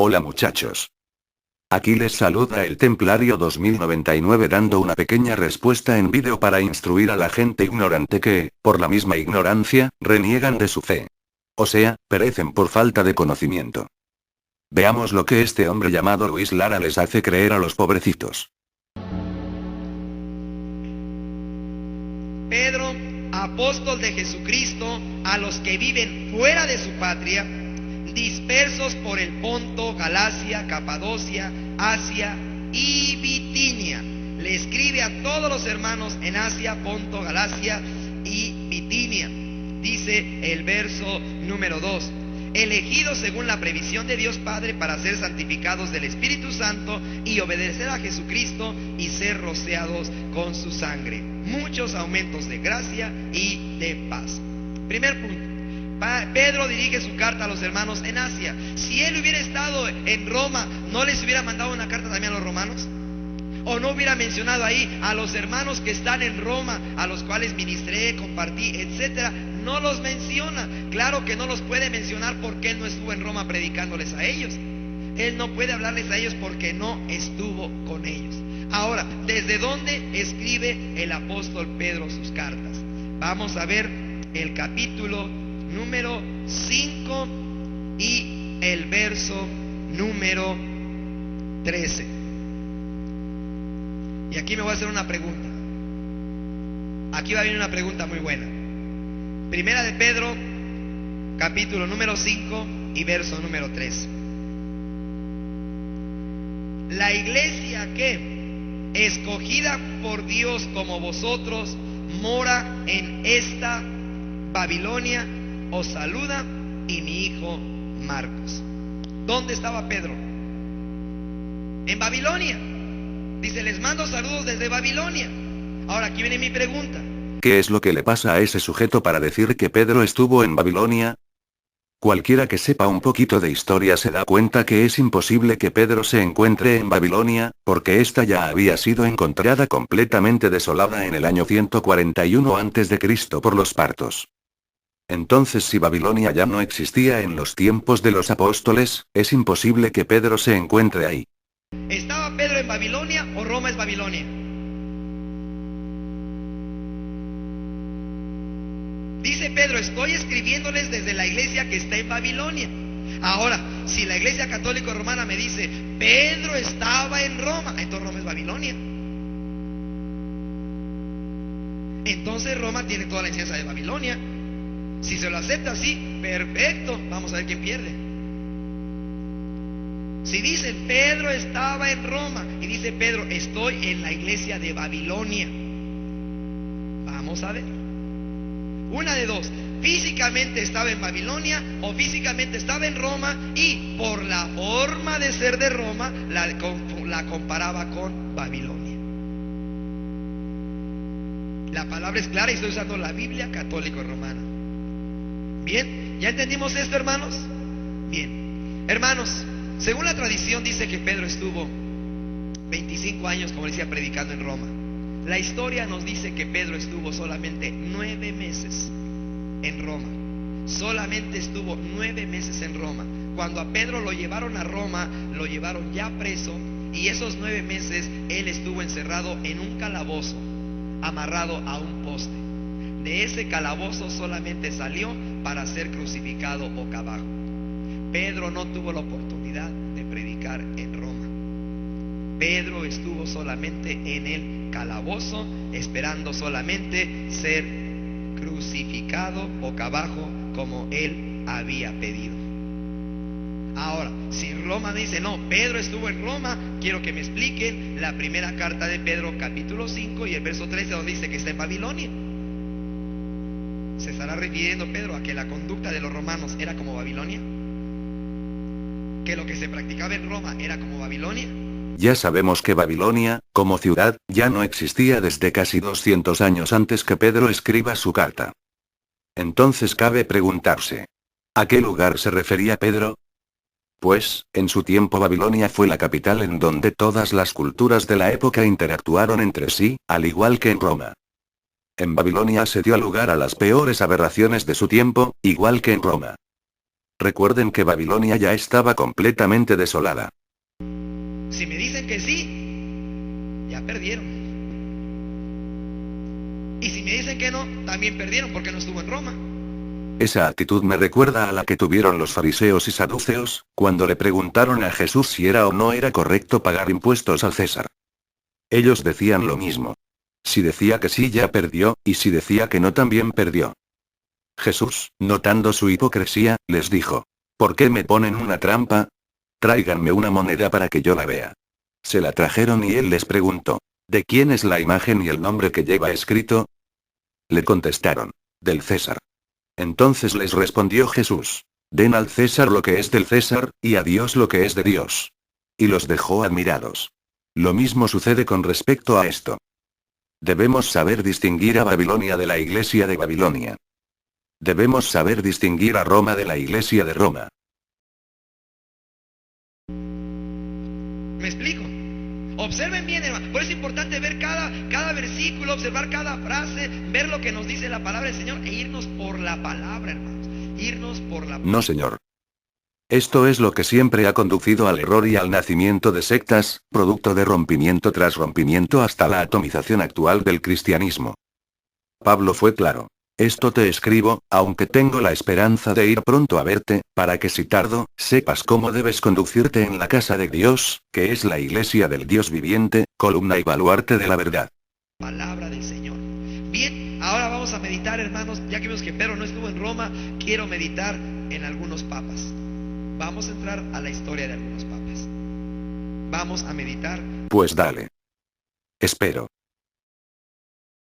Hola muchachos. Aquí les saluda el Templario 2099 dando una pequeña respuesta en vídeo para instruir a la gente ignorante que, por la misma ignorancia, reniegan de su fe. O sea, perecen por falta de conocimiento. Veamos lo que este hombre llamado Luis Lara les hace creer a los pobrecitos. Pedro, apóstol de Jesucristo, a los que viven fuera de su patria, dispersos por el Ponto, Galacia, Capadocia, Asia y Bitinia. Le escribe a todos los hermanos en Asia, Ponto, Galacia y Bitinia. Dice el verso número 2. Elegidos según la previsión de Dios Padre para ser santificados del Espíritu Santo y obedecer a Jesucristo y ser rociados con su sangre. Muchos aumentos de gracia y de paz. Primer punto. Pedro dirige su carta a los hermanos en Asia. Si él hubiera estado en Roma, ¿no les hubiera mandado una carta también a los romanos? ¿O no hubiera mencionado ahí a los hermanos que están en Roma, a los cuales ministré, compartí, etcétera? No los menciona. Claro que no los puede mencionar porque él no estuvo en Roma predicándoles a ellos. Él no puede hablarles a ellos porque no estuvo con ellos. Ahora, ¿desde dónde escribe el apóstol Pedro sus cartas? Vamos a ver el capítulo número 5 y el verso número 13. Y aquí me voy a hacer una pregunta. Aquí va a venir una pregunta muy buena. Primera de Pedro, capítulo número 5 y verso número 13. La iglesia que, escogida por Dios como vosotros, mora en esta Babilonia, os saluda, y mi hijo Marcos. ¿Dónde estaba Pedro? En Babilonia. Dice, les mando saludos desde Babilonia. Ahora aquí viene mi pregunta. ¿Qué es lo que le pasa a ese sujeto para decir que Pedro estuvo en Babilonia? Cualquiera que sepa un poquito de historia se da cuenta que es imposible que Pedro se encuentre en Babilonia, porque ésta ya había sido encontrada completamente desolada en el año 141 a.C. por los partos. Entonces, si Babilonia ya no existía en los tiempos de los apóstoles, es imposible que Pedro se encuentre ahí. ¿Estaba Pedro en Babilonia o Roma es Babilonia? Dice Pedro, estoy escribiéndoles desde la iglesia que está en Babilonia. Ahora, si la iglesia católica romana me dice, Pedro estaba en Roma, entonces Roma es Babilonia. Entonces Roma tiene toda la enseñanza de Babilonia. Si se lo acepta así, perfecto, vamos a ver quién pierde. Si dicen Pedro estaba en Roma y dice Pedro, estoy en la iglesia de Babilonia, vamos a ver. Una de dos, físicamente estaba en Babilonia o físicamente estaba en Roma y por la forma de ser de Roma la comparaba con Babilonia. La palabra es clara y estoy usando la Biblia católica romana. Bien, ¿ya entendimos esto, hermanos? Bien, hermanos, según la tradición dice que Pedro estuvo 25 años, como decía, predicando en Roma. La historia nos dice que Pedro estuvo solamente 9 meses en Roma. Solamente estuvo 9 meses en Roma. Cuando a Pedro lo llevaron a Roma, lo llevaron ya preso, y esos 9 meses él estuvo encerrado en un calabozo, amarrado a un poste. De ese calabozo solamente salió para ser crucificado boca abajo. Pedro no tuvo la oportunidad de predicar en Roma. Pedro estuvo solamente en el calabozo, esperando solamente ser crucificado boca abajo como él había pedido. Ahora, si Roma dice, no, Pedro estuvo en Roma, quiero que me expliquen la primera carta de Pedro, capítulo 5 y el verso 13, donde dice que está en Babilonia. ¿Se estará refiriendo Pedro a que la conducta de los romanos era como Babilonia? ¿Que lo que se practicaba en Roma era como Babilonia? Ya sabemos que Babilonia, como ciudad, ya no existía desde casi 200 años antes que Pedro escriba su carta. Entonces cabe preguntarse, ¿a qué lugar se refería Pedro? Pues, en su tiempo Babilonia fue la capital en donde todas las culturas de la época interactuaron entre sí, al igual que en Roma. En Babilonia se dio lugar a las peores aberraciones de su tiempo, igual que en Roma. Recuerden que Babilonia ya estaba completamente desolada. Si me dicen que sí, ya perdieron. Y si me dicen que no, también perdieron porque no estuvo en Roma. Esa actitud me recuerda a la que tuvieron los fariseos y saduceos, cuando le preguntaron a Jesús si era o no era correcto pagar impuestos al César. Ellos decían lo mismo. Si decía que sí ya perdió, y si decía que no también perdió. Jesús, notando su hipocresía, les dijo: ¿Por qué me ponen una trampa? Tráiganme una moneda para que yo la vea. Se la trajeron y él les preguntó: ¿De quién es la imagen y el nombre que lleva escrito? Le contestaron: del César. Entonces les respondió Jesús: Den al César lo que es del César, y a Dios lo que es de Dios. Y los dejó admirados. Lo mismo sucede con respecto a esto. Debemos saber distinguir a Babilonia de la iglesia de Babilonia. Debemos saber distinguir a Roma de la iglesia de Roma. ¿Me explico? Observen bien, hermano. Por eso es importante ver cada versículo, observar cada frase, ver lo que nos dice la palabra del Señor e irnos por la palabra, hermanos. Irnos por la palabra. No, señor. Esto es lo que siempre ha conducido al error y al nacimiento de sectas, producto de rompimiento tras rompimiento hasta la atomización actual del cristianismo. Pablo fue claro: esto te escribo, aunque tengo la esperanza de ir pronto a verte, para que si tardo, sepas cómo debes conducirte en la casa de Dios, que es la iglesia del Dios viviente, columna y baluarte de la verdad. Palabra del Señor. Bien, ahora vamos a meditar, hermanos. Ya que vemos que Pedro no estuvo en Roma, quiero meditar en algunos papas. Vamos a entrar a la historia de algunos papas. Vamos a meditar. Pues dale. Espero.